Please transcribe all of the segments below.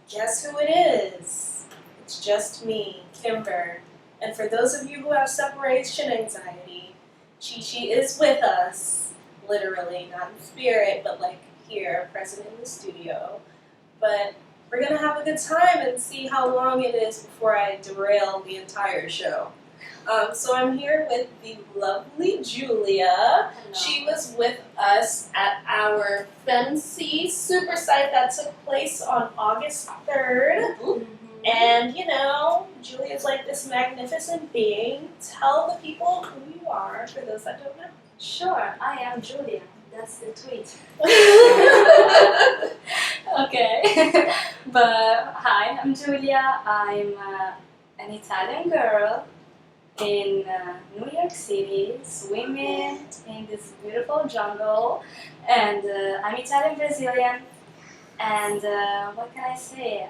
Guess who it is? It's just me, Kimber. And for those of you who have separation anxiety, Chi-Chi is with us. Literally, not in spirit, but like here, present in the studio. But we're going to have a good time and see how long it is before I derail the entire show. So I'm here with the lovely Giulia. Hello. She was with us at our FemC Super Site that took place on August 3rd. Mm-hmm. And, you know, Giulia's like this magnificent being. Tell the people who you are, for those that don't know. Sure, I am Giulia. That's the tweet. Okay. But hi, I'm Giulia. I'm an Italian girl in New York City, swimming in this beautiful jungle. And I'm Italian Brazilian. And what can I say?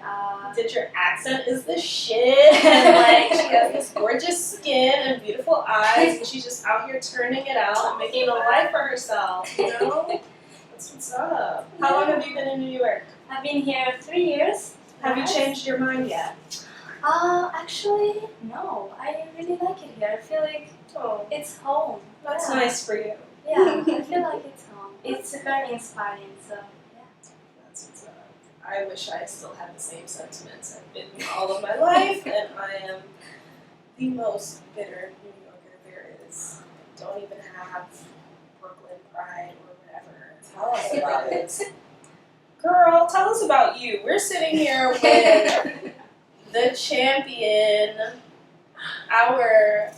Did your accent is the shit, and like she has this gorgeous skin and beautiful eyes, and she's just out here turning it out and making a life for herself, you know? That's what's up. How long have you been in New York? I've been here 3 years. Have you changed your mind yet? Actually, no. I really like it here. I feel like it's home. That's Yeah. nice for you. Yeah, I feel like it's home. It's very inspiring, so yeah. That's what's up. I wish I still had the same sentiments. I've been here all of my life, and I am the most bitter New Yorker there is. I don't even have Brooklyn pride or whatever. Tell us about it. Girl, tell us about you. We're sitting here with the champion, our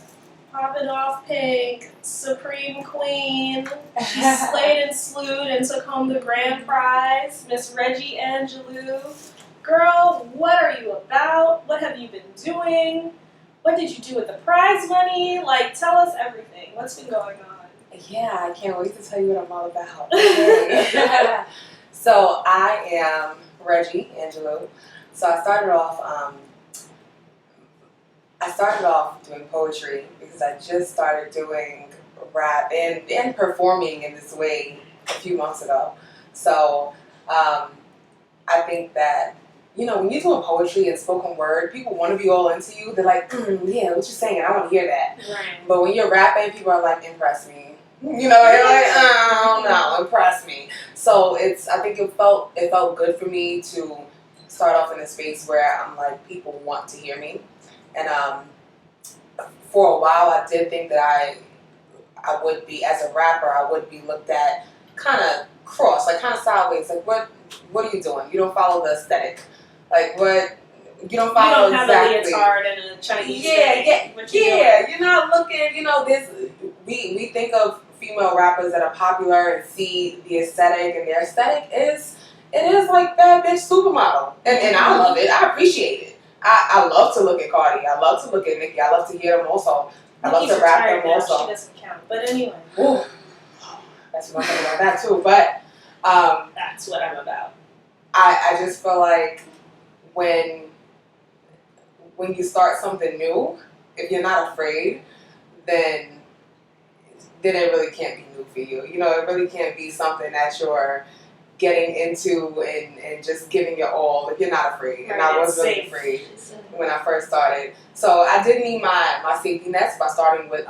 popping off pink supreme queen. She slayed and slewed and took home the grand prize, Miss Regi Angelou. Girl, what are you about? What have you been doing? What did you do with the prize money? Like, tell us everything. What's been going on? Yeah, I can't wait to tell you what I'm all about. Okay. So I am Regi Angelou. So I started off doing poetry because I just started doing rap and performing in this way a few months ago. So I think that, you know, when you're doing poetry and spoken word, people want to be all into you. They're like, yeah, what you saying? I want to hear that. Right. But when you're rapping, people are like, impress me. You know, they're like, oh no, impress me. So I think it felt good for me to start off in a space where I'm like, people want to hear me. And for a while, I did think that I would be, as a rapper, I would be looked at kind of cross, like kind of sideways. Like, what are you doing? You don't follow the aesthetic. Like, what? You don't follow You don't exactly. have a leotard and a Chinese Yeah. What you Yeah. You're not looking. You know, this. We think of female rappers that are popular and see the aesthetic, and their aesthetic is like bad bitch supermodel, and I love it. I appreciate it. I love to look at Cardi. I love to look at Nicki. I love to hear them also. I love to rap them now. also. She doesn't count. But anyway. Ooh. That's what I'm thinking about that too. But That's what I'm about. I just feel like when you start something new, if you're not afraid, then it really can't be new for you. You know, it really can't be something that you're getting into and just giving your all if you're not afraid. Right, And I was really afraid when I first started. So I did need my safety nets by starting with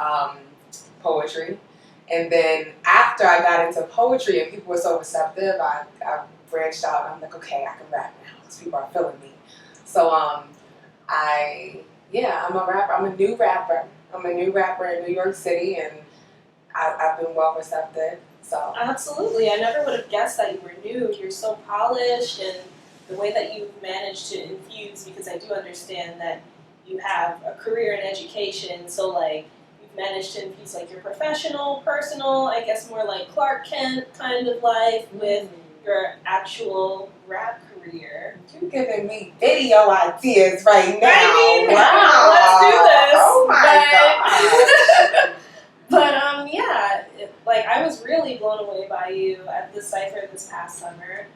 poetry. And then after I got into poetry and people were so receptive, I branched out and I'm like, okay, I can rap now because people are feeling me. So I'm a rapper. I'm a new rapper. I'm a new rapper in New York City, and I've been well receptive. So Absolutely. I never would have guessed that you were new. You're so polished, and the way that you've managed to infuse, because I do understand that you have a career in education, so like you've managed to infuse like your professional, personal, I guess more like Clark Kent kind of life with your actual rap career. you're giving me video ideas right now. I mean, Wow. let's do this. Oh my God. But yeah, like I was really blown away by you at the Cypher this past summer.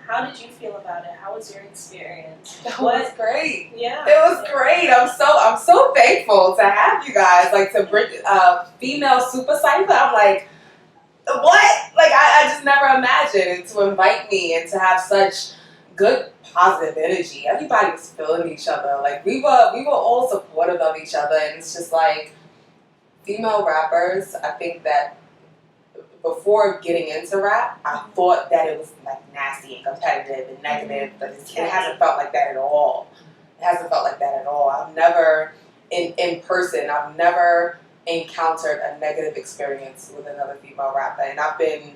How did you feel about it? How was your experience? That was great. Yeah. It was great. I'm so thankful to have you guys. Like to bring female super cypher. I'm like, what? Like I just never imagined, and to invite me and to have such good positive energy. Everybody was feeling each other. Like we were all supportive of each other, and it's just like female rappers. I think that before getting into rap, I thought that it was like nasty and competitive and negative, but it hasn't felt like that at all. It hasn't felt like that at all. I've never, in person, I've never encountered a negative experience with another female rapper, and I've been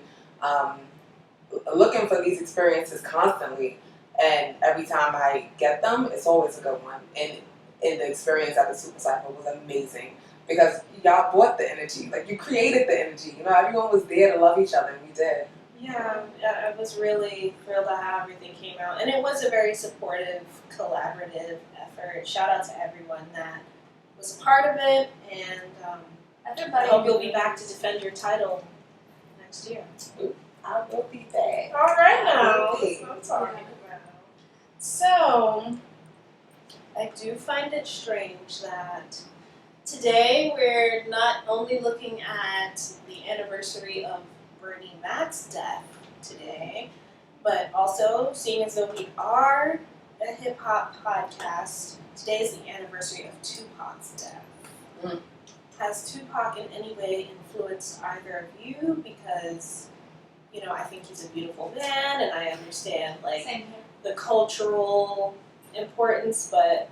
looking for these experiences constantly, and every time I get them, it's always a good one. And the experience at the Super Cypher was amazing. Because y'all brought the energy, like you created the energy. You know, everyone was there to love each other, and we did. Yeah, I was really thrilled at how everything came out, and it was a very supportive, collaborative effort. Shout out to everyone that was a part of it, and I hope you'll be back to defend your title next year. I will be back. All right now, Okay. that's what I'm talking about. So, I do find it strange that today we're not only looking at the anniversary of Bernie Mac's death today, but also seeing as though we are a hip-hop podcast, today is the anniversary of Tupac's death. Mm. Has Tupac in any way influenced either of you? Because, you know, I think he's a beautiful man, and I understand, like, the cultural importance, but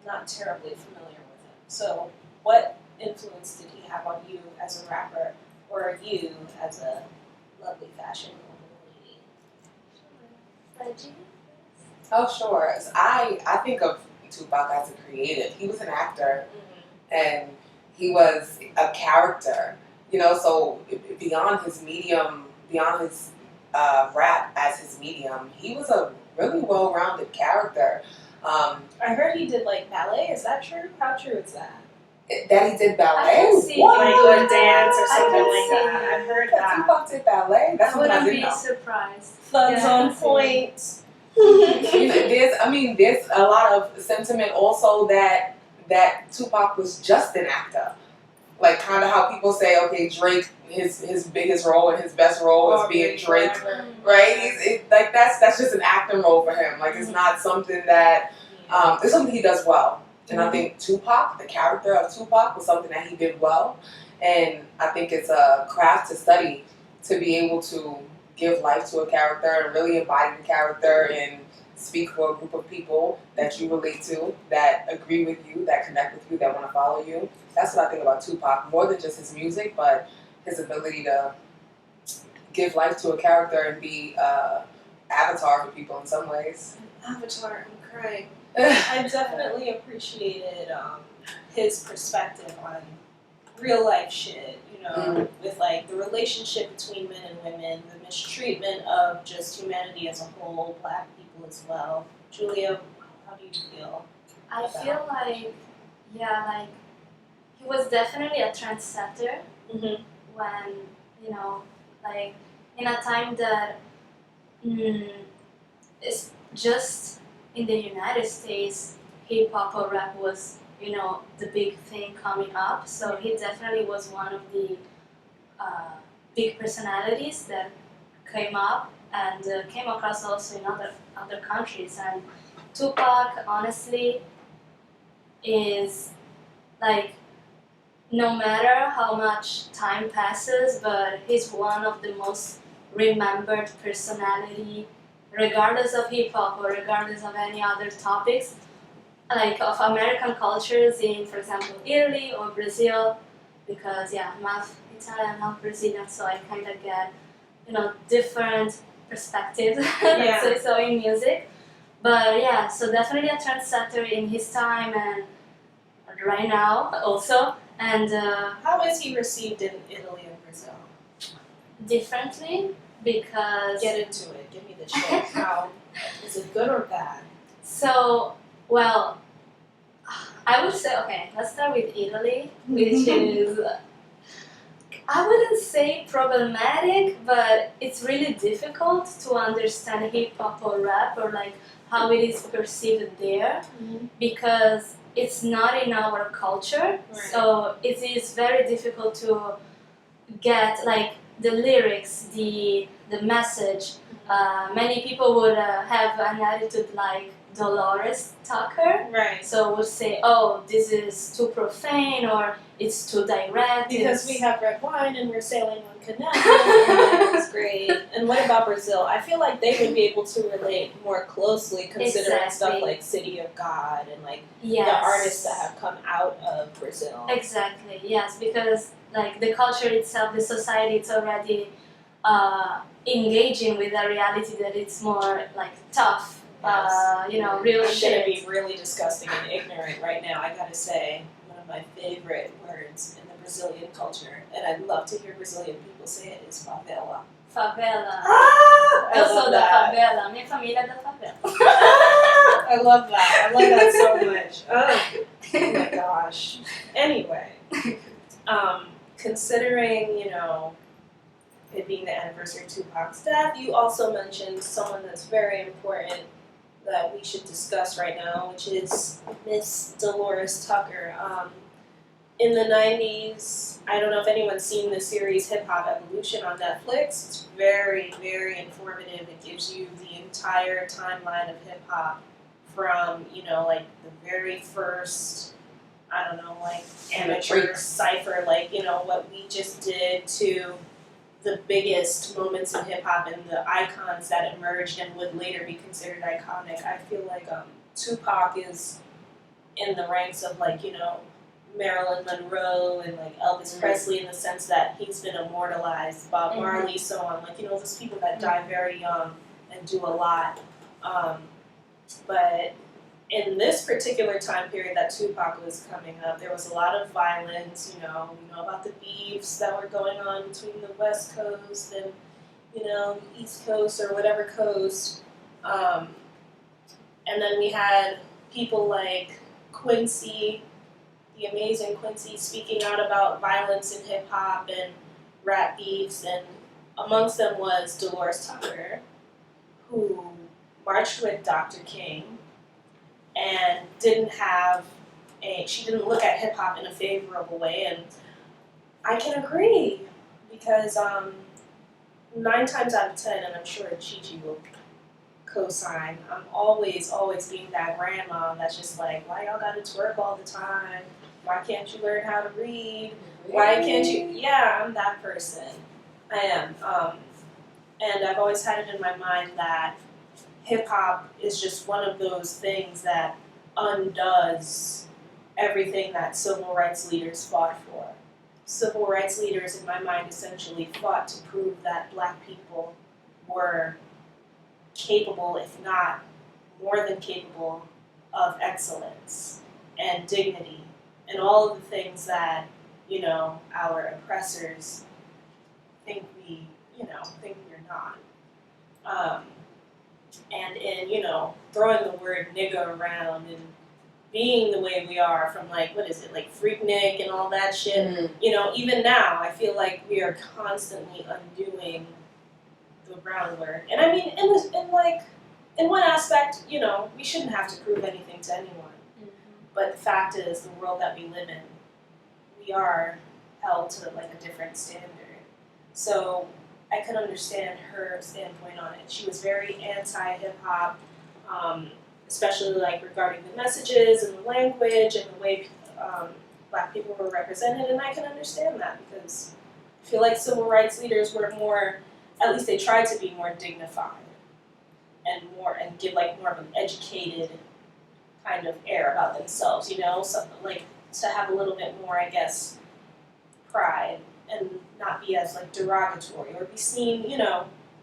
not terribly familiar with him. So, what influence did he have on you as a rapper, or you as a lovely fashion lady? Regi? Oh, sure. So I think of Tupac as a creative. He was an actor, and he was a character. You know, so beyond his medium, beyond his rap as his medium, he was a really well-rounded character. I heard he did like ballet. Is that true? How true is that? That he did ballet? I can see What? Like or dance or something can like see that. that. I've heard Yeah, that. Tupac did ballet? That's I what I wouldn't didn't be know. surprised. Thugs Yeah, I on can see point. You know, there's a lot of sentiment also that Tupac was just an actor. Like kind of how people say, okay, Drake, his biggest role and his best role is being Drake, right? Like that's just an acting role for him. Like it's not something that it's something he does well. And I think Tupac, the character of Tupac, was something that he did well. And I think it's a craft to study to be able to give life to a character and really embody the character and speak for a group of people that you relate to, that agree with you, that connect with you, that want to follow you. That's what I think about Tupac, more than just his music, but his ability to give life to a character and be avatar for people in some ways. Avatar, I'm crying. I definitely appreciated his perspective on real life shit, you know, with like the relationship between men and women, the mistreatment of just humanity as a whole, black people as well. Giulia, how do you feel? I feel like, yeah, like he was definitely a trendsetter Mm-hmm. when, you know, like in a time that it's just in the United States, hip hop or rap was, you know, the big thing coming up. So he definitely was one of the big personalities that came up and came across also in other countries. And Tupac, honestly, is like, no matter how much time passes, but he's one of the most remembered personality, regardless of hip hop or regardless of any other topics, like of American cultures in, for example, Italy or Brazil, because yeah, I'm half Italian, I'm half Brazilian, so I kind of get, you know, different perspectives. Yeah. so in music, but yeah, so definitely a trendsetter in his time and right now also. And How is he received in Italy and Brazil? differently, because Get into it. Give me the shit. How is it good or bad? so, well, I would say, okay, let's start with Italy, which is, I wouldn't say problematic, but it's really difficult to understand hip hop or rap or like how it is perceived there, because it's not in our culture. Right. So it is very difficult to get like the lyrics, the the message. Many people would have an attitude like Delores Tucker. Right. So would say, oh, this is too profane or it's too direct. Because we have red wine and we're sailing on canal and it's great. And what about Brazil? I feel like they would be able to relate more closely considering stuff like City of God and like the artists that have come out of Brazil. Exactly, yes, because like the culture itself, the society, it's already engaging with a reality that it's more like tough. Real I'm shit. gonna be really disgusting and ignorant right now. I gotta say, one of my favorite words in the Brazilian culture, and I'd love to hear Brazilian people say it, is favela. Favela. I Eu sou love da that. favela. Minha família é da favela. I love that. I love that so much. Oh my gosh. Anyway, considering it being the anniversary of Tupac's death, you also mentioned someone that's very important that we should discuss right now, which is Miss Delores Tucker. In the 90s, I don't know if anyone's seen the series Hip Hop Evolution on Netflix. It's very, very informative. It gives you the entire timeline of hip hop from, like the very first, amateur Cypher, what we just did, to the biggest moments in hip hop and the icons that emerged and would later be considered iconic. I feel like Tupac is in the ranks of Marilyn Monroe and Elvis Presley, in the sense that he's been immortalized. Bob Marley, so on. Those people that die very young and do a lot. But in this particular time period that Tupac was coming up, there was a lot of violence. We know about the beefs that were going on between the West Coast and the East Coast or whatever coast. And then we had people like Quincy, the amazing Quincy, speaking out about violence in hip hop and rap beefs, and amongst them was Delores Tucker, who marched with Dr. King and she didn't look at hip hop in a favorable way, and I can agree, because 9 times out of 10, and I'm sure Chi will co-sign, I'm always being that grandma that's just like, why y'all gotta twerk all the time? Why can't you learn how to read? Why can't you? Yeah, I'm that person. I am. And I've always had it in my mind that hip-hop is just one of those things that undoes everything that civil rights leaders fought for. Civil rights leaders, in my mind, essentially fought to prove that Black people were capable, if not more than capable, of excellence and dignity and all of the things that, our oppressors think we're not. And in, throwing the word nigga around and being the way we are, from Freaknik and all that shit, even now, I feel like we are constantly undoing the groundwork. And I mean, in one aspect, we shouldn't have to prove anything to anyone. But the fact is, the world that we live in, we are held to a different standard. So I could understand her standpoint on it. She was very anti-hip hop, especially regarding the messages and the language and the way Black people were represented, and I can understand that, because I feel like civil rights leaders were more, at least they tried to be more dignified and give more of an educated kind of air about themselves, so, to have a little bit more, I guess, pride and not be as derogatory or be seen,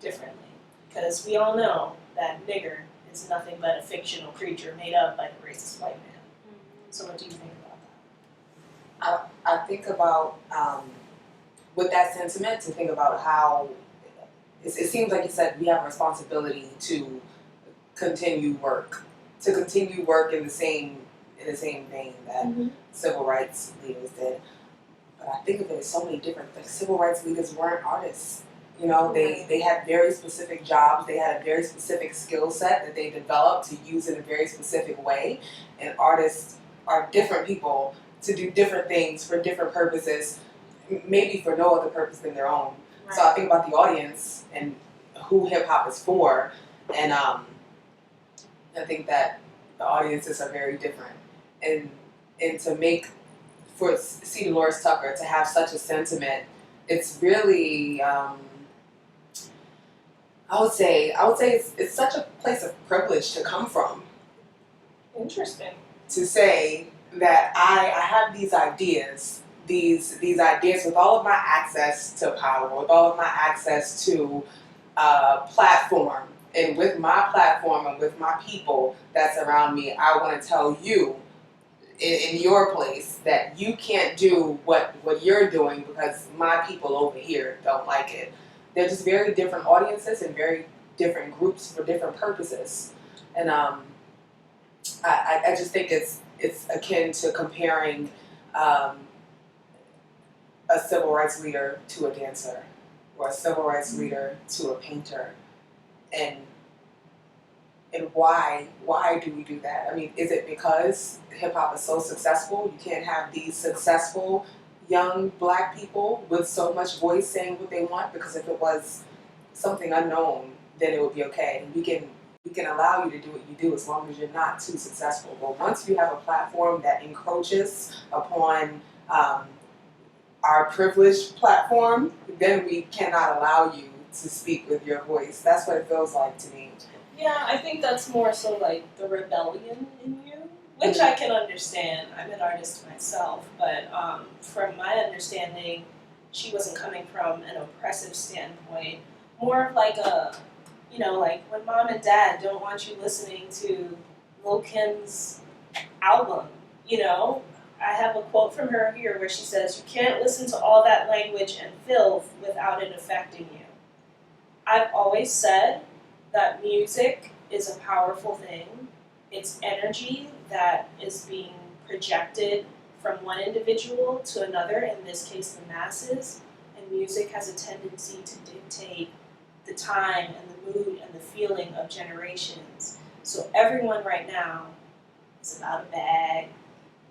differently, because we all know that nigger is nothing but a fictional creature made up by the racist white man. So what do you think about that? I think about, with that sentiment, to think about how it seems like you said we have a responsibility to continue work in the same vein that civil rights leaders did. But I think of it as so many different things. Civil rights leaders weren't artists. They had very specific jobs. They had a very specific skill set that they developed to use in a very specific way. And artists are different people to do different things for different purposes, maybe for no other purpose than their own. Right. So I think about the audience and who hip hop is for, and I think that the audiences are very different, and to make for C. Delores Tucker to have such a sentiment, it's really I would say it's such a place of privilege to come from. Interesting. To say that I have these ideas, these ideas with all of my access to power, with all of my access to platform, and with my platform and with my people that's around me, I want to tell you in your place that you can't do what you're doing because my people over here don't like it. They're just very different audiences and very different groups for different purposes. And I just think it's akin to comparing a civil rights leader to a dancer, or a civil rights leader to a painter, and why do we do that? I mean, is it because hip hop is so successful? You can't have these successful young black people with so much voice saying what they want, because if it was something unknown, then it would be okay. We can allow you to do what you do as long as you're not too successful. But once you have a platform that encroaches upon our privileged platform, then we cannot allow you to speak with your voice. That's what it feels like to me. Yeah, I think that's more so like the rebellion in you, which I can understand. I'm an artist myself, but from my understanding, she wasn't coming from an oppressive standpoint, more of like a, you know, like when mom and dad don't want you listening to Lil Kim's album, you know? I have a quote from her here where she says, "You can't listen to all that language and filth without it affecting you." I've always said that music is a powerful thing. It's energy that is being projected from one individual to another, in this case the masses, and music has a tendency to dictate the time and the mood and the feeling of generations. So everyone right now is about a bag,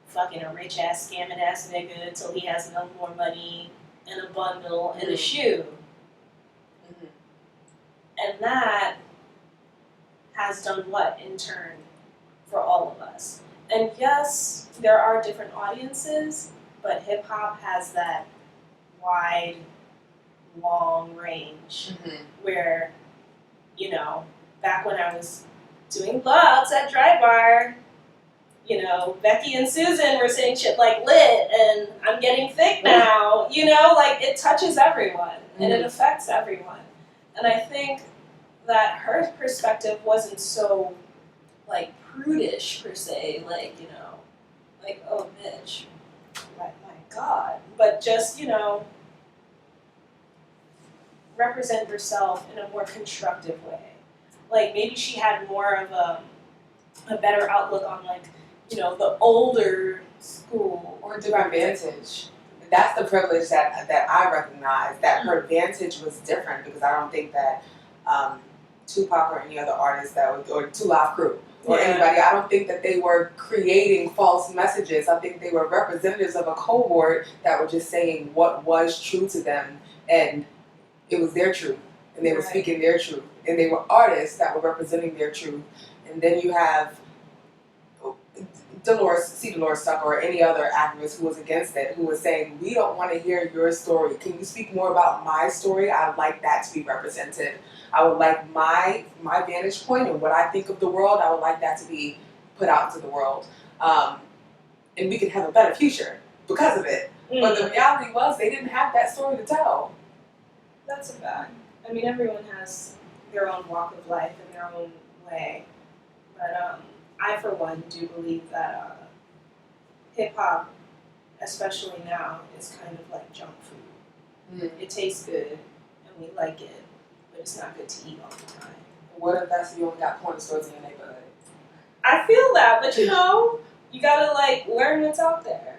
fucking a rich ass scamming ass nigga until he has no more money and a bundle and a shoe. Mm-hmm. And that has done what in turn for all of us? And yes, there are different audiences, but hip hop has that wide, long range where, you know, back when I was doing blogs at Dry Bar, you know, Becky and Susan were saying shit like lit and I'm getting thick now, you know, like it touches everyone and it affects everyone. And I think that her perspective wasn't so like prudish per se, like, you know, like, oh bitch, my God, but just, you know, represent herself in a more constructive way. Like maybe she had more of a better outlook on like, you know, the older school. Or a different vantage. That's the privilege that I recognize, that her vantage was different, because I don't think that Tupac or any other artist or Two Live Crew or anybody, I don't think that they were creating false messages. I think they were representatives of a cohort that were just saying what was true to them, and it was their truth, and they were speaking their truth, and they were artists that were representing their truth. And then you have Delores Tucker or any other activist who was against it, who was saying, we don't want to hear your story. Can you speak more about my story? I'd like that to be represented. I would like my vantage point and what I think of the world, I would like that to be put out into the world. And we can have a better future because of it. But the reality was they didn't have that story to tell. That's a fact. I mean, everyone has their own walk of life and their own way. But I, for one, do believe that hip-hop, especially now, is kind of like junk food. It tastes good, and we like it, but it's not good to eat all the time. What if that's you only got corner stores in your neighborhood? I feel that, but you know, you gotta like learn what's out there.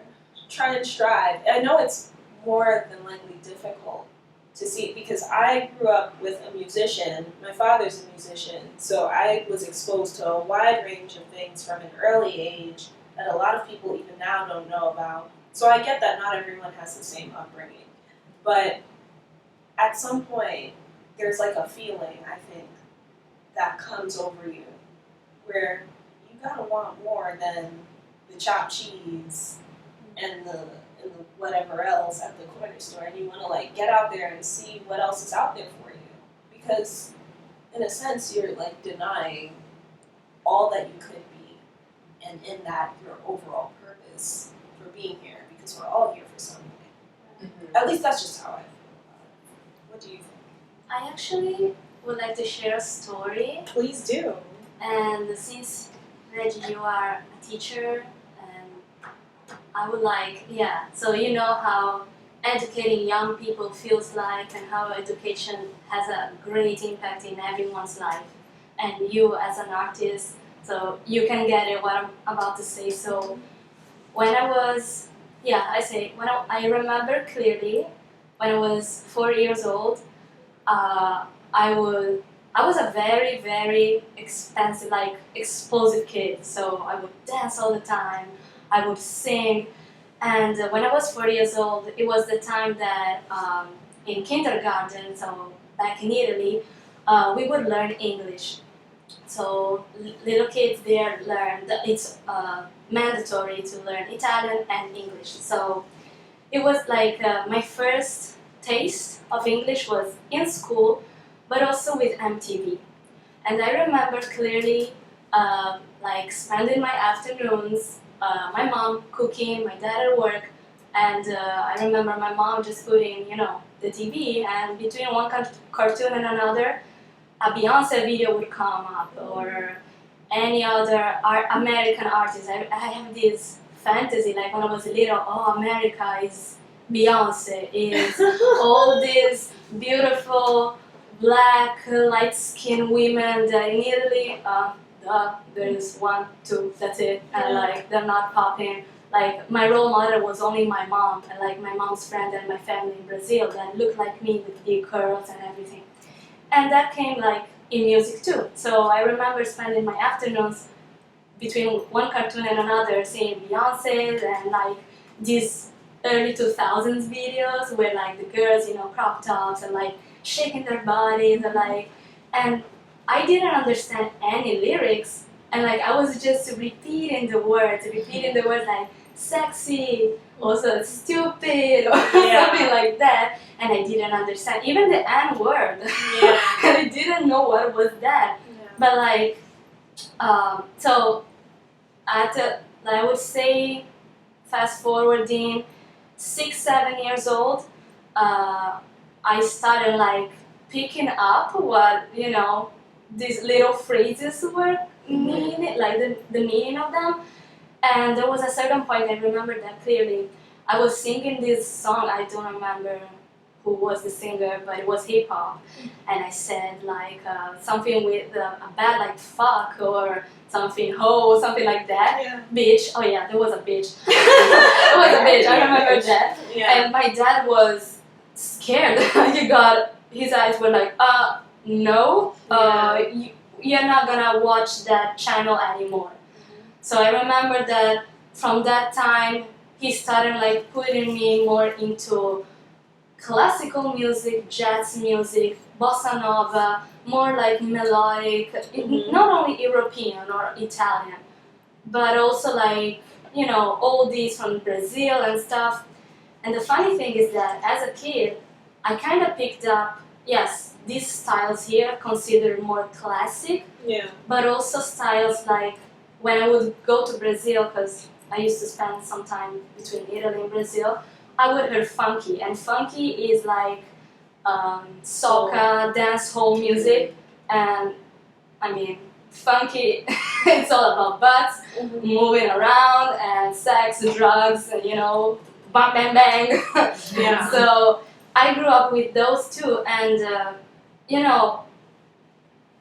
Try and strive. I know it's more than likely difficult to see, because I grew up with a musician. My father's a musician, so I was exposed to a wide range of things from an early age that a lot of people even now don't know about. So I get that not everyone has the same upbringing. But at some point, there's like a feeling, I think, that comes over you where you gotta want more than the chopped cheese and the whatever else at the corner store, and you want to like get out there and see what else is out there for you, because in a sense you're like denying all that you could be, and in that your overall purpose for being here, because we're all here for something. At least that's just how I feel about it. What do you think? I actually would like to share a story. Please do. And since Regi, you are a teacher, and I would like, so you know how educating young people feels like, and how education has a great impact in everyone's life. And you as an artist, so you can get it what I'm about to say. So when I was, I remember clearly when I was 4 years old, I was a very, very expensive, like explosive kid. So I would dance all the time, I would sing. And when I was 4 years old, it was the time that in kindergarten, so back in Italy, we would learn English. So little kids there learn, it's mandatory to learn Italian and English. So it was like my first taste of English was in school, but also with MTV. And I remember clearly like spending my afternoons, my mom cooking, my dad at work, and I remember my mom just putting, the TV, and between one cartoon and another, a Beyonce video would come up, or any other American artist. I have this fantasy, like when I was little, America is Beyonce, is all these beautiful black, light-skinned women that in Italy, there's 1, 2, that's it, and like they're not popping. Like my role model was only my mom, and like my mom's friend and my family in Brazil that looked like me with big curls and everything. And that came like in music too. So I remember spending my afternoons between one cartoon and another seeing Beyonce and like these early 2000s videos where like the girls, crop tops and like shaking their bodies and I didn't understand any lyrics, and like I was just repeating the words like sexy, also stupid, or something like that, and I didn't understand even the N word. And I didn't know what was that. But like, so I would say, fast forwarding 6, 7 years old, I started like picking up what these little phrases were meaning, like the meaning of them. And there was a certain point, I remember that clearly, I was singing this song, I don't remember who was the singer, but it was hip hop, and I said like something with a bad like fuck or something, ho, something like that, bitch, oh yeah, there was a bitch, there was a bitch, I remember that, and my dad was scared. His eyes were like, no, you're not gonna watch that channel anymore. So I remember that from that time, he started like putting me more into classical music, jazz music, bossa nova, more like melodic, not only European or Italian, but also like, oldies from Brazil and stuff. And the funny thing is that as a kid, I kind of picked up, yes, these styles here considered more classic, but also styles like when I would go to Brazil, because I used to spend some time between Italy and Brazil, I would hear funky, and funky is like soca, dance hall music, and I mean, funky, it's all about butts, moving around, and sex, drugs, and bang, bang, bang. So I grew up with those two, and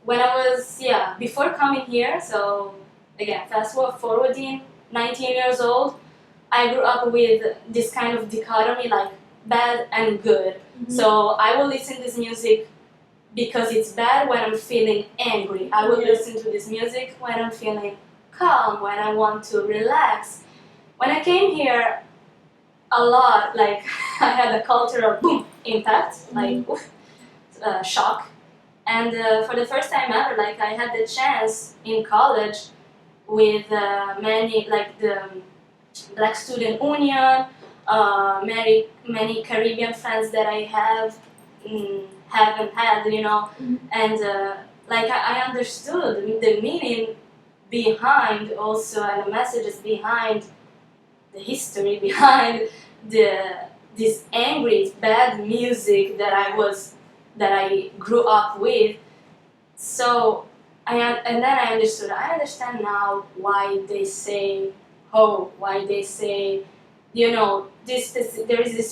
when I was, before coming here, so again, fast forwarding, 19 years old, I grew up with this kind of dichotomy, like bad and good. So I will listen to this music because it's bad when I'm feeling angry. I will listen to this music when I'm feeling calm, when I want to relax. When I came here, a lot, like I had a cultural boom impact, like shock, And for the first time ever, like I had the chance in college with many, like the Black Student Union, many Caribbean friends that I haven't had, you know, and like I understood the meaning behind also, and the messages behind the history behind this angry bad music that I grew up with. So and then I understood. I understand now why they say ho, why they say, you know, there is this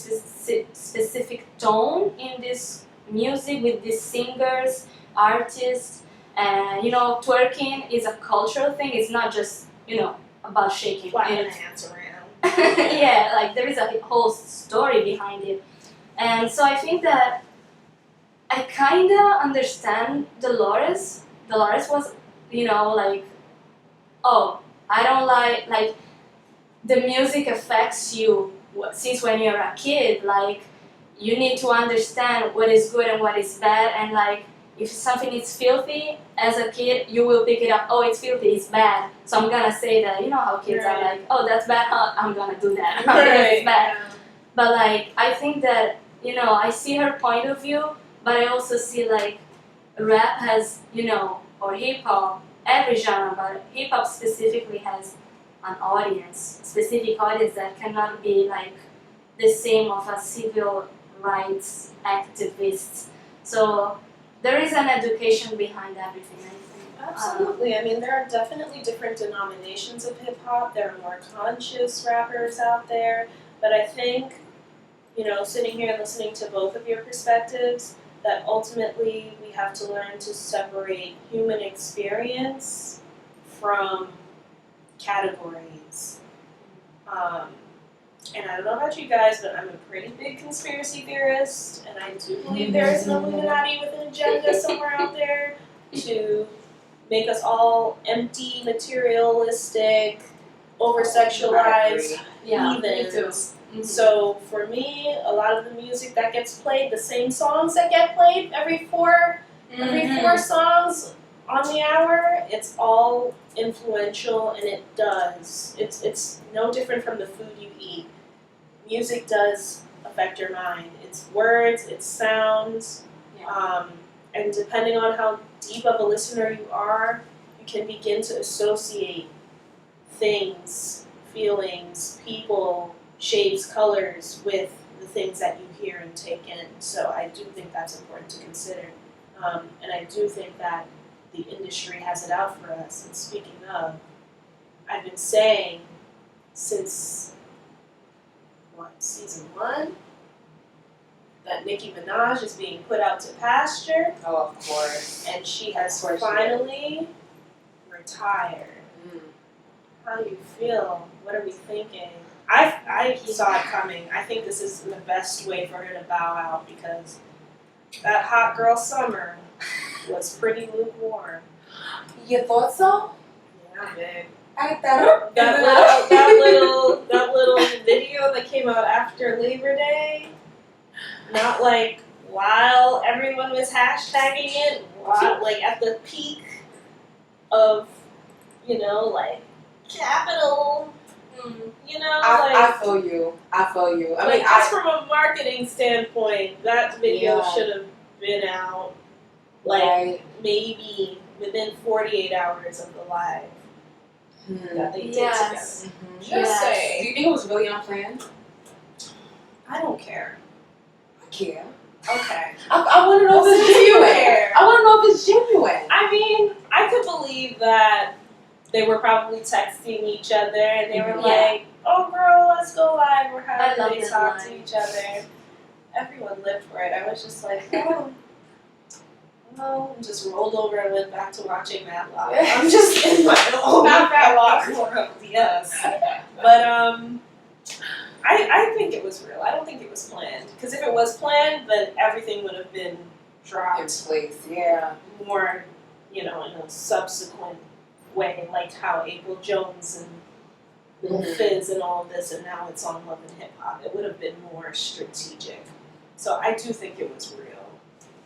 specific tone in this music with these singers, artists, and you know, twerking is a cultural thing. It's not just, you know, about shaking. Flapping hands around. Yeah, like there is a whole story behind it. And so I think that I kind of understand Delores. Delores was, you know, like, oh, I don't like the music affects you since when you're a kid. Like, you need to understand what is good and what is bad, and like, if something is filthy, as a kid, you will pick it up. Oh, it's filthy, it's bad. So I'm gonna say that. You know how kids are like, oh, that's bad. Huh? I'm gonna do that. It's bad. But like, I think that, you know, I see her point of view, but I also see like, rap has, you know, or hip hop, every genre, but hip hop specifically has an audience, specific audience that cannot be like the same of a civil rights activist. So there is an education behind everything, I think. Absolutely. I mean, there are definitely different denominations of hip hop. There are more conscious rappers out there. But I think, you know, sitting here and listening to both of your perspectives, that ultimately we have to learn to separate human experience from categories. And I don't know about you guys, but I'm a pretty big conspiracy theorist, and I do believe there is an Illuminati with an agenda somewhere out there to make us all empty, materialistic, over-sexualized heathens. So for me, a lot of the music that gets played, the same songs that get played every four songs on the hour, it's all influential, and it does. It's no different from the food you eat. Music does affect your mind. It's words, it's sounds, and depending on how deep of a listener you are, you can begin to associate things, feelings, people, shapes, colors with the things that you hear and take in. So I do think that's important to consider. And I do think that the industry has it out for us. And speaking of, I've been saying since, season 1, that Nicki Minaj is being put out to pasture. Oh, of course. And she has finally retired. How do you feel? What are we thinking? I saw it coming. I think this is the best way for her to bow out, because that hot girl summer was pretty lukewarm. You thought so? Yeah, babe. I thought that little video that came out after Labor Day, not like while everyone was hashtagging it, like at the peak of, you know, like capital, you know, I feel you. I mean, just from a marketing standpoint, that video should have been out, like maybe within 48 hours of the live that they did together. Just say. Do you think it was really unplanned? I don't care. I care. Okay. I want to know if it's genuine. I want to know if it's genuine. I mean, I could believe that they were probably texting each other and they were like, oh girl, let's go live, or however they talk to each other. Everyone lived for it. I was just like, oh. Well, and just rolled over and went back to watching Matlock. I'm just in my own Matlock world, yes. But I think it was real. I don't think it was planned. Because if it was planned, then everything would have been dropped in place, more, you know, in a subsequent way, like how April Jones and Lil Fizz and all of this, and now it's on Love and Hip Hop. It would have been more strategic. So I do think it was real.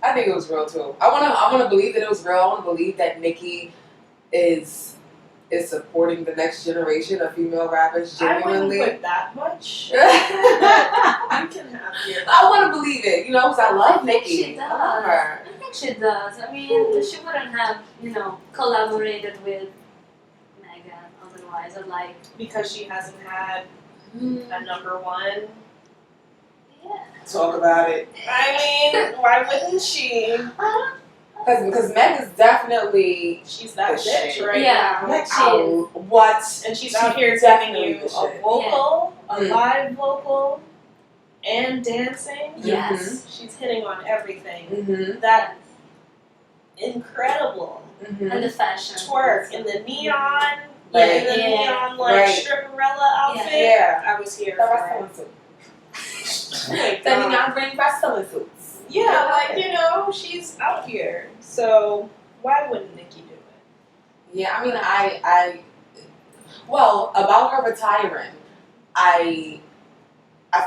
I think it was real too. I wanna believe that it was real. I wanna believe that Nicki is supporting the next generation of female rappers I wouldn't genuinely. put that much. You can have your. I want to believe it, because I love think Nicki. she does. I love her. I think she does. I mean, she wouldn't have, collaborated with Megan otherwise, or like. Because she hasn't had a number one. Yeah. Talk about it. I mean, why wouldn't she? Because Meg is definitely She's that the bitch shit. right Yeah. now. Meg She out. What? And she's She's out here giving definitely you the a shit. vocal, a Mm. live vocal, and dancing. Yes. She's hitting on everything. Mm-hmm. That incredible Mm-hmm. And the fashion. twerk in the neon, Right. in the Yeah. neon like Right. stripperella outfit. Yeah. I was here The for wrestling it. suits. Oh my Then God. you bring wrestling suits. Yeah, like she's out here. So why wouldn't Nicki do it? Yeah, I mean, well, about her retiring, I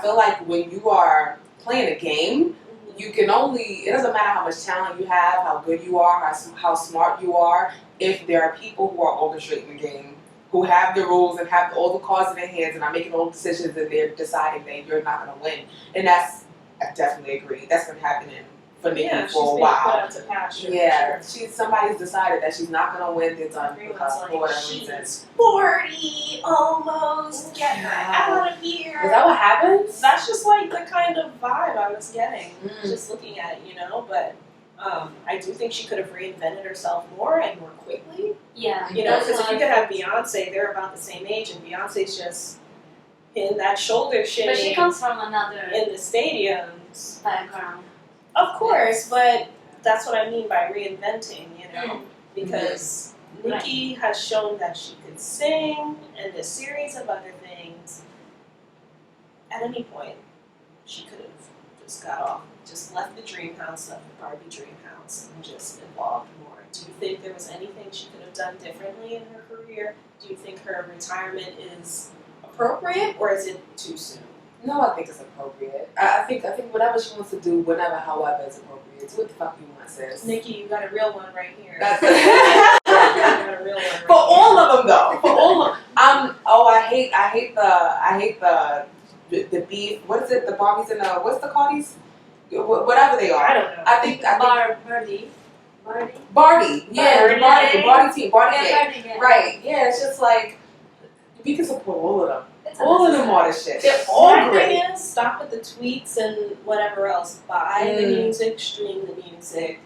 feel like when you are playing a game, you can it doesn't matter how much talent you have, how good you are, how smart you are, if there are people who are orchestrating the game, who have the rules and have all the cards in their hands and are making all the decisions and they're deciding that you're not going to win. And I definitely agree. That's been happening for Nicki Yeah, she's for a being while. put out to pasture. Yeah, Sure. somebody's decided that she's not gonna win. They're done Everyone's because for whatever like, reason. she's 40, almost. Get her out of here. Is that what happens? That's just like the kind of vibe I was getting, Mm. just looking at it, But I do think she could have reinvented herself more and more quickly. Yeah. Because if you could have Beyonce, they're about the same age, and Beyonce's just in that shoulder shimmy But she comes from another in the stadiums. background. Of course, but that's what I mean by reinventing, because Nicki has shown that she could sing and a series of other things. At any point, she could have just got off, just left the dream house, left the Barbie dream house, and just evolved more. Do you think there was anything she could have done differently in her career? Do you think her retirement is appropriate, or is it too soon? No, I think it's appropriate. I think whatever she wants to do, whenever, however, is appropriate. Do what the fuck you want, sis. Nicki, you got a real one right here. That's You got a real one right for all of them, though. For all of I hate the beef. What is it? The Barbies and the what's the Cardis? Whatever they are. I don't know. I think Bardi. Bardi. Yeah, the Bardi team. Bardi gang. Bardi, yeah. Right. Yeah, it's just like we can support all of them. It's All of them unnecessary. are the shit. The All only great. thing is, stop with the tweets and whatever else. Buy the music, stream the music,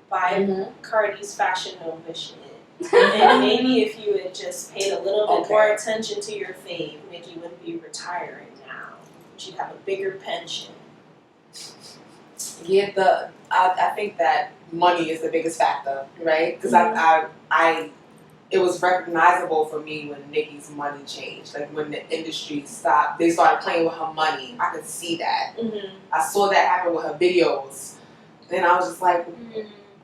buy Cardi's Fashion Nova shit. And maybe if you had just paid a little bit more attention to your fave, Nicki wouldn't be retiring now. She'd have a bigger pension. Yeah, I think that money is the biggest factor, right? Because it was recognizable for me when Nicki's money changed. Like when the industry stopped, they started playing with her money. I could see that. I saw that happen with her videos. And I was just like,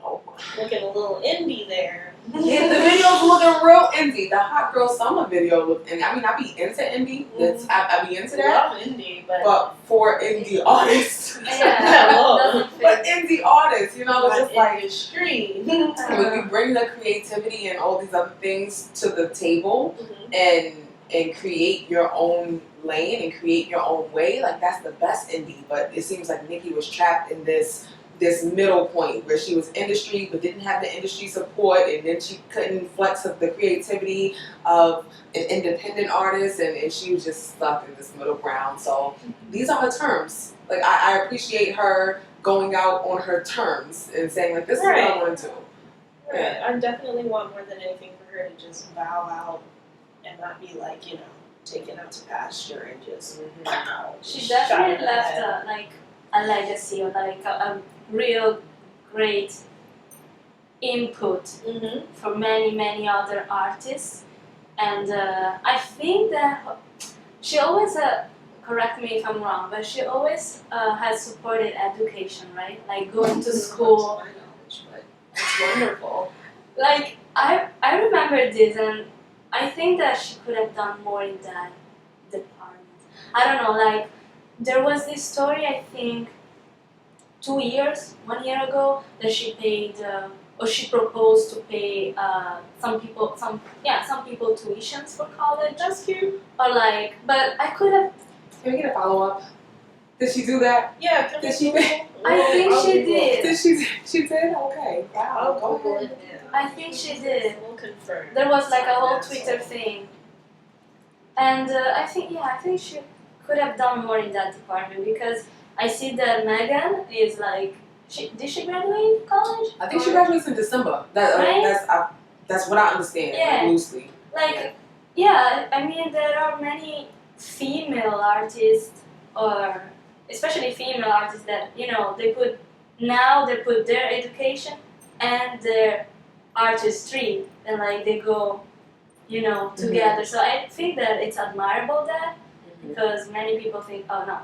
oh. Looking a little indie there. Yeah, the videos looking real indie. The Hot Girl Summer video looked indie. I mean, I be into indie. I be into that. Love indie, but for indie artists. Yeah, doesn't fit. But indie artists, it's just like industry. when you bring the creativity and all these other things to the table and create your own lane and create your own way, like that's the best indie. But it seems like Nicki was trapped in this middle point where she was industry but didn't have the industry support, and then she couldn't flex up the creativity of an independent artist, and she was just stuck in this middle ground. So these are her terms. Like I appreciate her going out on her terms and saying like, this is what I want to do. Right. I definitely want more than anything for her to just bow out and not be like, taken out to pasture and just She shot definitely in the left head. a legacy, or like a real great input for many other artists. And I think that she always, correct me if I'm wrong, but she always has supported education, right? Like going to school. My knowledge, but it's wonderful. Like I remember this, and I think that she could have done more in that department. I don't know, like there was this story, I think 1 year ago, that she paid or she proposed to pay some people tuitions for college. That's cute. Or like, but I could have. Can we get a follow up? Did she do that? Yeah, can Did we she? go? I think I'll she Google it. did. She did. Okay. Wow. I'll Go Google ahead. it now. I think she did. We'll confirm. There was like a whole That's Twitter all. thing, and I think she could have done more in that department because I see that Megan is like, did she graduate college? I think she graduates in December. That Right? that's what I understand. Yeah. Like, loosely. Like, yeah, I mean there are many female artists, or especially female artists, that they put their education and their artistry, and like they go together. So I think that it's admirable that, because many people think, oh no,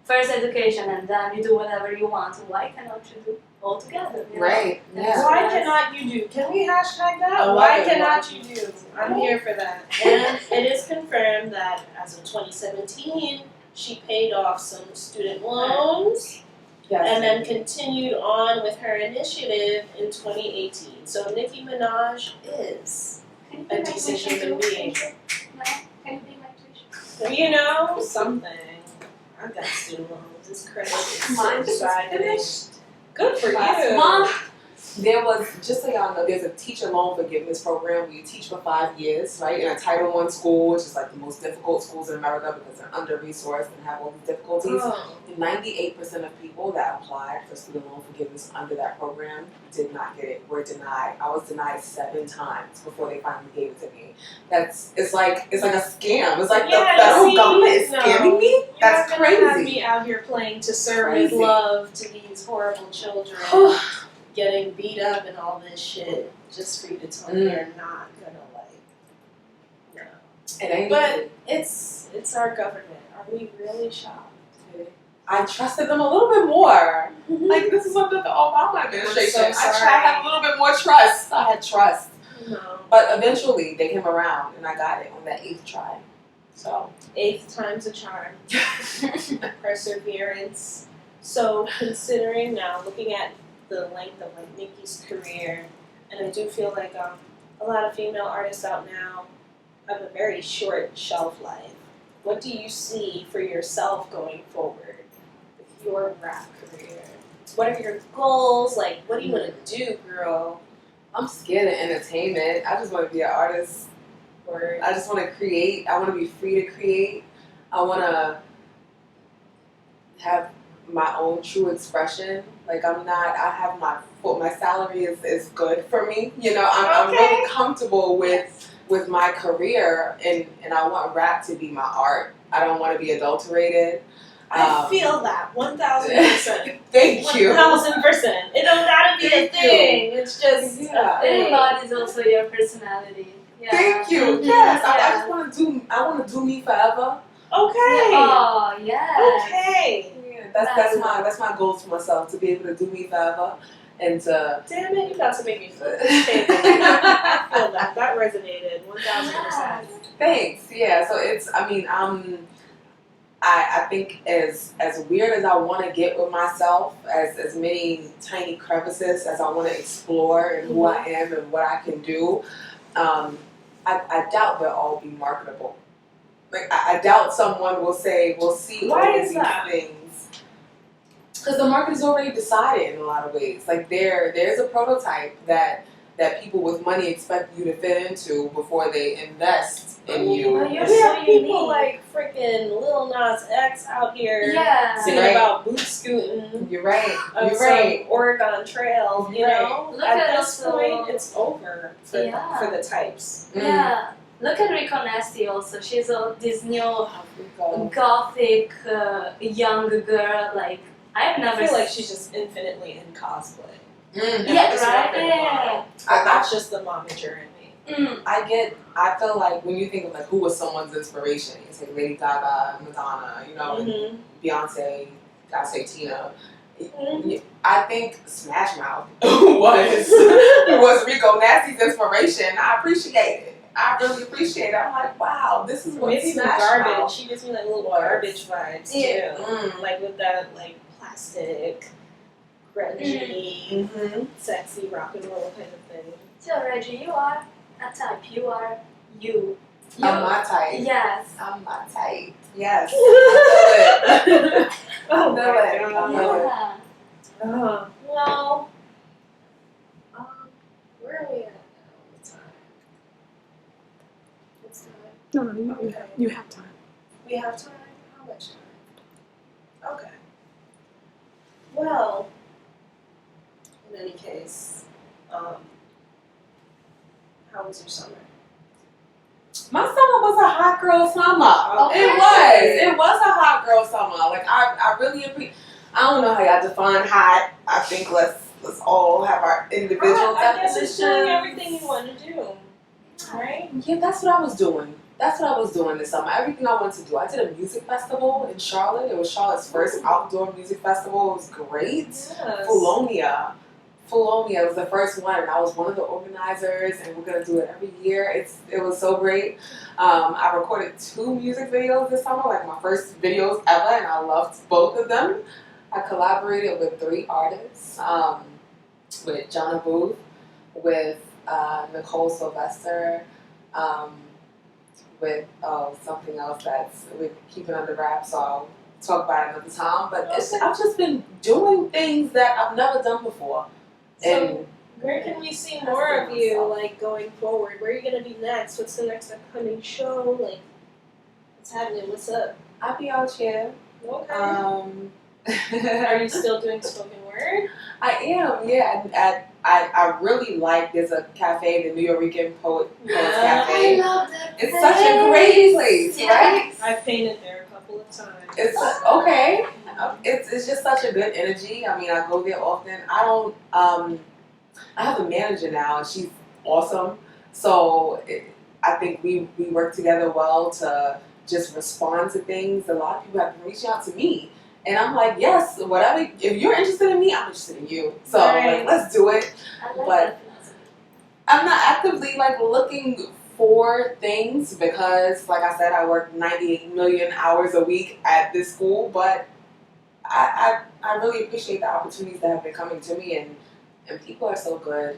first education and then you do whatever you want. Why cannot you do all together? Right. Yeah. Why cannot you do? Can we hashtag that? I love Why it. cannot you do? I'm here for that. And it is confirmed that as of 2017, she paid off some student loans Yes. and then continued on with her initiative in 2018. So Nicki Minaj is Can you a be my decent tuition human too? being. No? Can you be my tuition? You know, something. I got student loans. It's crazy. Mine just Subsiding. finished. Good for Last you. month. There was, just so y'all know, there's a teacher loan forgiveness program where you teach for 5 years, right, in a Title I school, which is like the most difficult schools in America because they're under-resourced and have all these difficulties. Oh. 98% of people that applied for student loan forgiveness under that program did not get it, were denied. I was denied 7 times before they finally gave it to me. It's like a scam. It's like the federal government is scamming me? That's You're not gonna have crazy. me out here playing to serve Crazy. with love to these horrible children, getting beat up and all this shit, just for you to tell me you're not gonna no. It ain't But it's our government. Are we really shocked? easy. I trusted them a little bit more. Like, this is under the Obama administration. I'm so I sorry. had a little bit more trust. I had trust. No. But eventually, they came around and I got it on that 8th try. So, 8th time's a charm. Perseverance. So considering now, looking at the length of like Nicki's career, and I do feel like a lot of female artists out now have a very short shelf life. What do you see for yourself going forward with your rap career? What are your goals? Like, what do you want to do, girl? I'm scared of entertainment. I just want to be an artist. Or I just want to create. I want to be free to create. I want to have my own true expression. Like, I have my salary is good for me. I'm Okay. really comfortable with my career, and I want rap to be my art. I don't want to be adulterated. I feel that 1,000%. Thank you. 1,000%. It don't gotta be a Thank you. thing. It's just Yeah. a thing. Embodies also your personality. Yeah. Thank you. Mhm. Yes, I Yeah. just want to do. I want to do me forever. Okay. Oh, yeah. Okay. Yeah, that's my goal for myself, to be able to do me forever, and to. Damn it, you got to make me feel I feel that. That resonated 1,000%. Thanks. Yeah. So it's. I mean, I think as weird as I want to get with myself, as many tiny crevices as I want to explore and who I am and what I can do, I doubt they'll all be marketable. Like, I doubt someone will see Why all is of these that? things. Because the market is already decided in a lot of ways. Like, there's a prototype that people with money expect you to fit into before they invest in you. Well, you're We so have people unique. like freaking Lil Nas X out here Yeah. singing Right. about boot scooting You're right. on You're some right. Oregon Trail, you Right. know? Look at at this also- point, it's over for Yeah. the types. Yeah. Look at Rico Nasty also. She's this new Africa. gothic young girl. Like, I've I never feel like s- she's just infinitely in cosplay. Yeah, It's right? not Yeah. That's just the momager in me. I feel like when you think of like who was someone's inspiration, it's like Lady Gaga, Madonna, Mm-hmm. Beyonce, gotta say Tina. Mhm. I think Smash Mouth was Rico Nasty's inspiration. I appreciate it. I really appreciate it. I'm like, wow, this is what Maybe the Smash garbage. Mouth. She gives me like little was. garbage vibes Yeah. too. Mm. Like with that like plastic grungy, Mm-hmm. sexy rock and roll kind of thing. So Reggie, you are a type. You are you. I'm my type. Yes. I'm my type. Yes. I Oh No way. my god. Yeah. Well, where are we at now? What time? It's time. No, Okay. you have time. We have time? How much time? Okay. Well, in any case, how was your summer? My summer was a hot girl summer. Okay. It was a hot girl summer. Like I really appreciate. I don't know how y'all define hot. I think let's all have our individual I guess it's doing definitions. everything you want to do, right? Yeah, that's what I was doing. That's what I was doing this summer. Everything I wanted to do. I did a music festival in Charlotte. It was Charlotte's first outdoor music festival. It was great. Yes. Fulonia. It was the first one, and I was one of the organizers, and we're gonna do it every year. It was so great. I recorded 2 music videos this summer, like my first videos ever, and I loved both of them. I collaborated with 3 artists, with Jonna Booth, with Nicole Sylvester, with something else that's with keeping under wraps, so I'll talk about it another time. But I've just been doing things that I've never done before. So, where can we see more of you, like, going forward? Where are you going to be next? What's the next upcoming show? Like, what's happening? What's up? I'll be out here. Okay. Are Are you still doing spoken word? I am, yeah. I really like, there's a cafe, the New York Poets Cafe. I love that. It's such a great place, right? I've painted there a couple of times. It's okay. It's just such a good energy. I mean, I go there often. I have a manager now, and she's awesome. So I think we work together well to just respond to things. A lot of people have been reaching out to me, and I'm like, yes, whatever. If you're interested in me, I'm interested in you. So Right. like, let's do it. I like But- that philosophy. I'm not actively like looking for things because, like I said, I work 98 million hours a week at this school, but I really appreciate the opportunities that have been coming to me, and people are so good.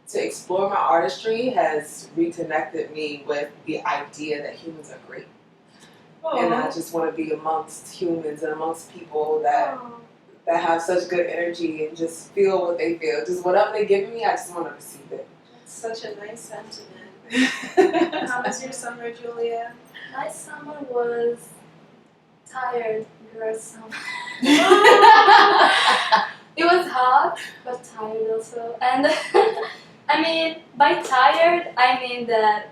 To explore my artistry has reconnected me with the idea that humans are great. And I just want to be amongst humans and amongst people that have such good energy and just feel what they feel. Just whatever they're giving me, I just want to receive it. That's such a nice sentiment. How was your summer, Giulia? My summer was tired, girl summer. It was hot, but tired also. And I mean, by tired, I mean that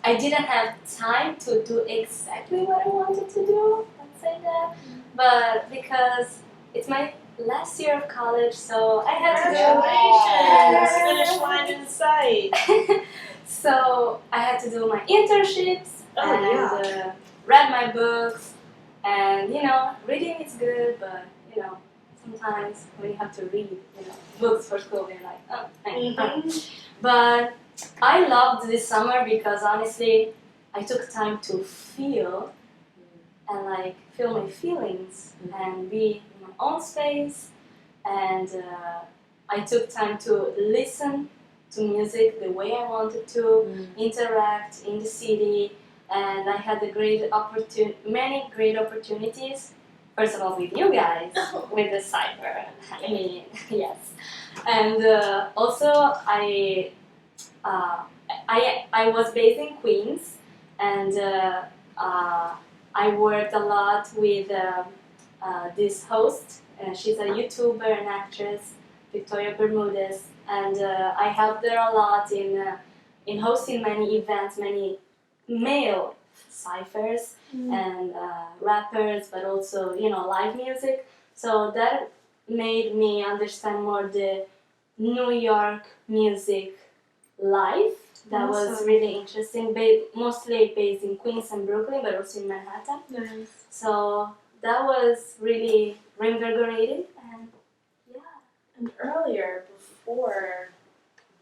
I didn't have time to do exactly what I wanted to do. Let's say that. But because it's my last year of college, so I had to Congratulations! Finish line in sight. So I had to do my internships Oh, and read my books. And reading is good, but sometimes when you have to read, books for school, you're like, oh, thank. But I loved this summer because honestly, I took time to feel and feel my feelings and be in my own space. And I took time to listen to music the way I wanted to, interact in the city. And I had many great opportunities. First of all, with you guys, with the Cypher. I mean, yes. And also, I was based in Queens, and I worked a lot with this host. She's a YouTuber and actress, Victoria Bermudez, and I helped her a lot in hosting many events, many male ciphers and rappers, but also live music. So that made me understand more the New York music life. That was really interesting. Mostly based in Queens and Brooklyn, but also in Manhattan. Nice. So that was really reinvigorating, and yeah. And earlier, before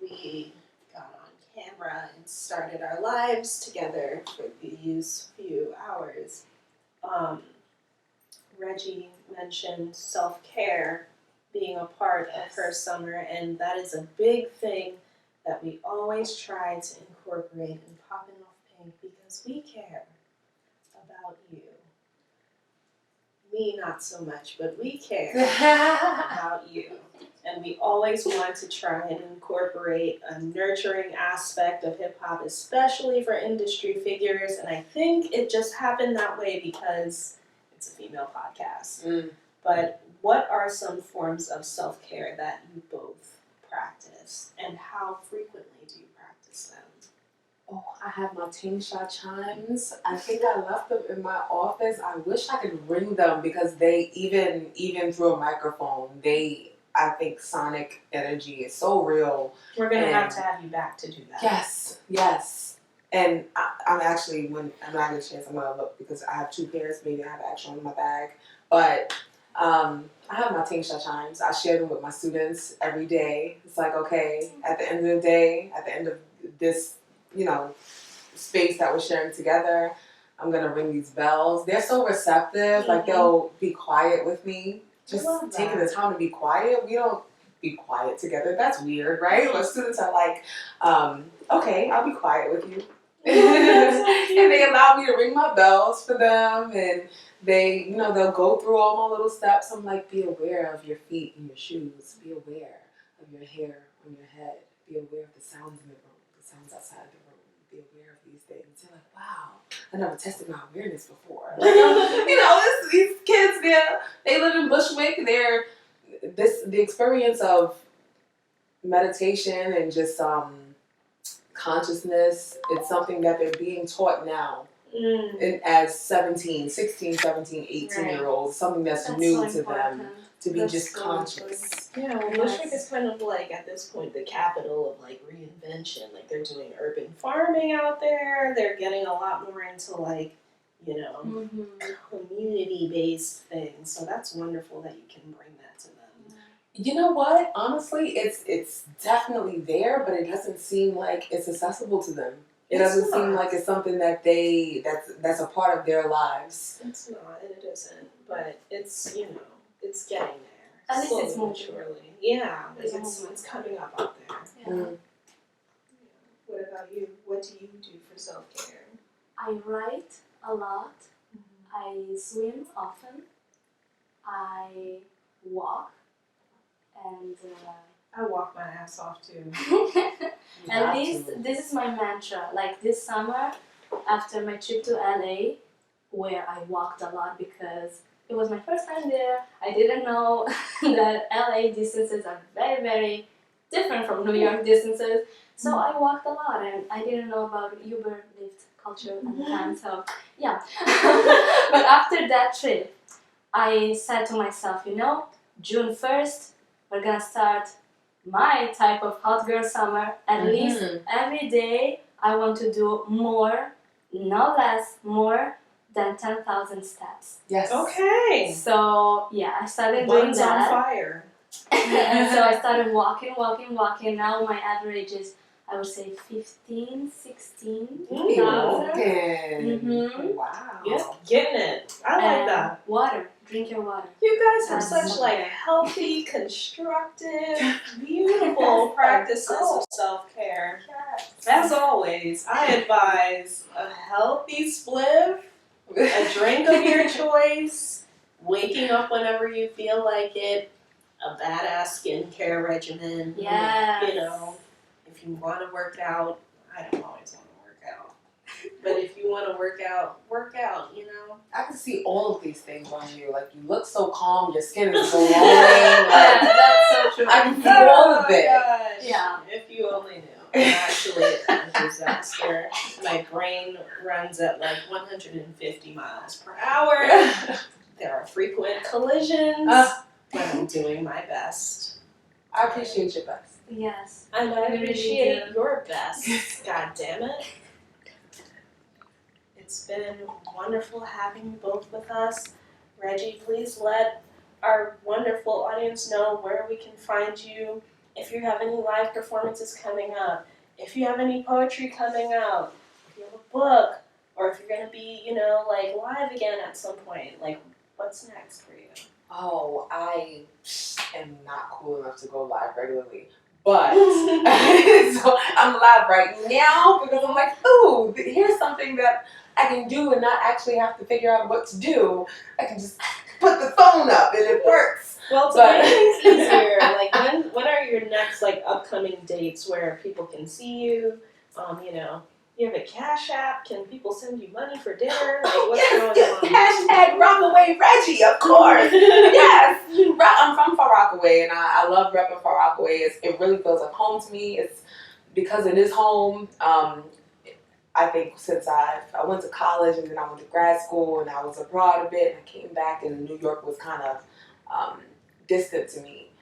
we got on camera and started our lives together for these few hours, Reggie mentioned self-care being a part of her summer, and that is a big thing that we always try to incorporate in Poppin' Off Pink because we care about you. Me, not so much, but we care about you. And we always want to try and incorporate a nurturing aspect of hip hop, especially for industry figures. And I think it just happened that way because it's a female podcast. But what are some forms of self-care that you both practice, and how frequently do you practice them? Oh, I have my Ting Sha chimes. I think I left them in my office. I wish I could ring them because they even through a microphone, I think sonic energy is so real. We're gonna have to have you back to do that. Yes. And I'm actually, when I'm not gonna chance, I'm gonna look because I have 2 pairs. Maybe I have actual in my bag, but I have my Ting Sha chimes. I share them with my students every day. It's like, okay, at the end of the day, at the end of this, space that we're sharing together, I'm gonna ring these bells. They're so receptive. Like they'll be quiet with me. Just taking the time to be quiet. We don't be quiet together. That's weird, right? But students are like, okay, I'll be quiet with you. And they allow me to ring my bells for them, and they, they'll go through all my little steps. I'm like, be aware of your feet and your shoes. Be aware of your hair on your head. Be aware of the sounds in the room, the sounds outside the room. Be aware of these things. You're like, wow, I never tested my awareness before. Like, these kids, they live in Bushwick. The experience of meditation and just consciousness, it's something that they're being taught now. As 16, 17, 18-year-olds, something that's new to them, to be just conscious. Yeah, well, Bushwick is kind of like, at this point, the capital of, like, reinvention. Like, they're doing urban farming out there. They're getting a lot more into, like, community-based things. So that's wonderful that you can bring that to them. You know what? Honestly, it's definitely there, but it doesn't seem like it's accessible to them. It doesn't seem like it's something that that's a part of their lives. It's not, and it isn't. But it's, it's getting there. At least it's moving. Surely. Yeah, it's coming up out there. Yeah. What about you? What do you do for self-care? I write a lot. I swim often. I walk. And I walk my ass off too. At least this is my mantra. Like this summer, after my trip to LA, where I walked a lot because it was my first time there. I didn't know that LA distances are very, very different from New York distances. So I walked a lot, and I didn't know about Uber Lyft culture at the time. So yeah. But after that trip, I said to myself, June 1st, we're gonna start my type of hot girl summer. At least every day, I want to do more, no less, more than 10,000 steps. Yes. Okay. So yeah, I started doing that. On fire. And so I started walking. Now my average is, I would say, 15, 16,000. Wow. Yeah, getting it. I like that. Water. Drink your water. You guys have such healthy, constructive, beautiful practices of self-care. Yes. As always, I advise a healthy spliff, a drink of your choice, waking up whenever you feel like it, a badass skincare regimen. Yes. If you want to work out, I don't always want to work out. But if you want to work out, I can see all of these things on you. Like, you look so calm, your skin is glowing. Yeah, that's so true. I can see all of it. Gosh. Yeah. If you only knew. I'm actually a disaster. My brain runs at like 150 miles per hour. There are frequent collisions, but I'm doing my best. I appreciate your best. Yes. And I appreciate your best. God damn it. It's been wonderful having you both with us. Reggie, please let our wonderful audience know where we can find you. If you have any live performances coming up, if you have any poetry coming out, if you have a book, or if you're going to be, live again at some point. What's next for you? Oh, I am not cool enough to go live regularly. But so I'm live right now because I'm like, ooh, here's something that I can do and not actually have to figure out what to do. I can just put the phone up and it works. Well, to make things easier, like when are your next like upcoming dates where people can see you? You know, you have a Cash App. Can people send you money for dinner? Like, what's going on? Hashtag Rockaway Reggie, of course. Yes. I'm from Far Rockaway and I love repping Far Rockaway. It really feels like home to me. It's because it is home. I think since I went to college and then I went to grad school and I was abroad a bit and I came back and New York was kind of distant to me.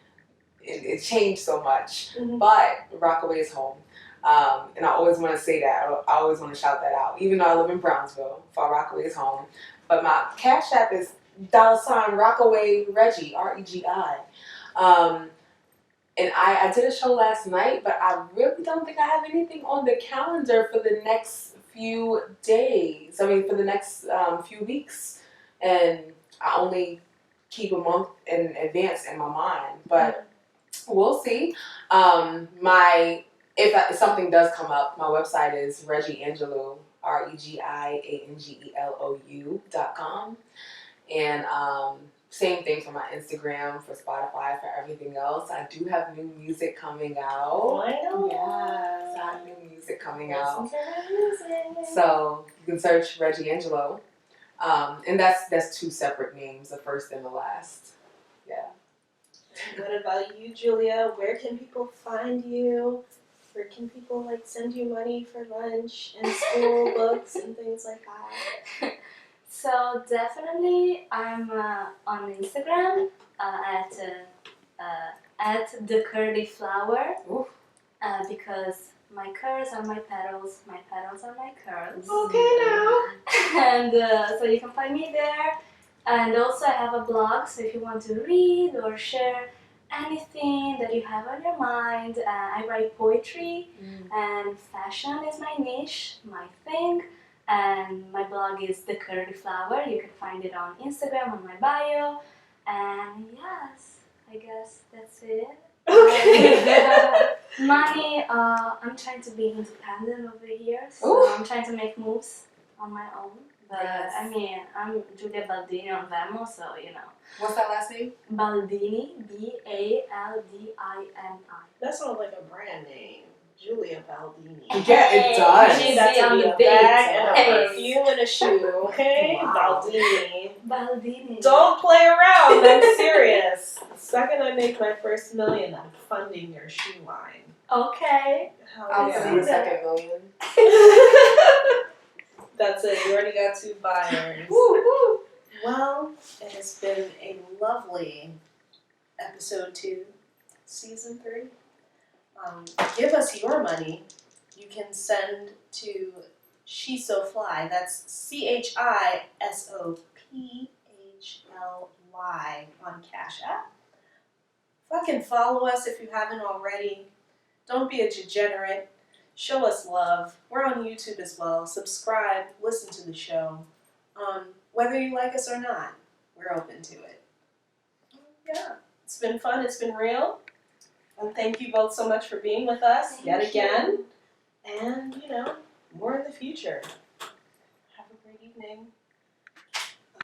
It changed so much. Mm-hmm. But Rockaway is home. And I always want to say that. I always want to shout that out. Even though I live in Brownsville, Far Rockaway is home. But my Cash App is $Rockaway Regi, Regi. And I did a show last night, but I really don't think I have anything on the calendar for the next few days. I mean, for the next few weeks. And I only keep a month in advance in my mind. But we'll see. If something does come up, my website is Regi Angelou, RegiAngelou.com. And same thing for my Instagram, for Spotify, for everything else. I do have new music coming out. Yes, I have new music coming out. So you can search Regi Angelou. And that's two separate names, the first and the last. Yeah. What about you, Giulia? Where can people find you? Where can people like send you money for lunch and school books and things like that? So definitely, I'm on Instagram at the curly flower because my curls are my petals are my curls. Okay now. And so you can find me there. And also I have a blog, so if you want to read or share anything that you have on your mind, I write poetry and fashion is my niche, my thing. And my blog is The Curly Flower. You can find it on Instagram on my bio. And yes, I guess that's it. Okay. Money, I'm trying to be independent over here, so I'm trying to make moves on my own. But I mean, I'm Giulia Baldini on Venmo, so you know. What's that last name? Baldini, Baldini. That sounds like a brand name. Giulia Baldini. Yeah, it does. I need that to be a bag and a perfume and a shoe, okay? Wow. Baldini. Don't play around, I'm serious. The second I make my first million, I'm funding your shoe line. Okay. I'll give you the second million. That's it, you already got 2 buyers. Woo, woo. Well, it has been a lovely episode 2, season 3. Give us your money. You can send to She's So Fly. That's CHISOPHLY on Cash App. Fucking follow us if you haven't already. Don't be a degenerate. Show us love. We're on YouTube as well. Subscribe. Listen to the show. Whether you like us or not, we're open to it. Yeah. It's been fun. It's been real. And thank you both so much for being with us yet again. And, you know, more in the future. Have a great evening.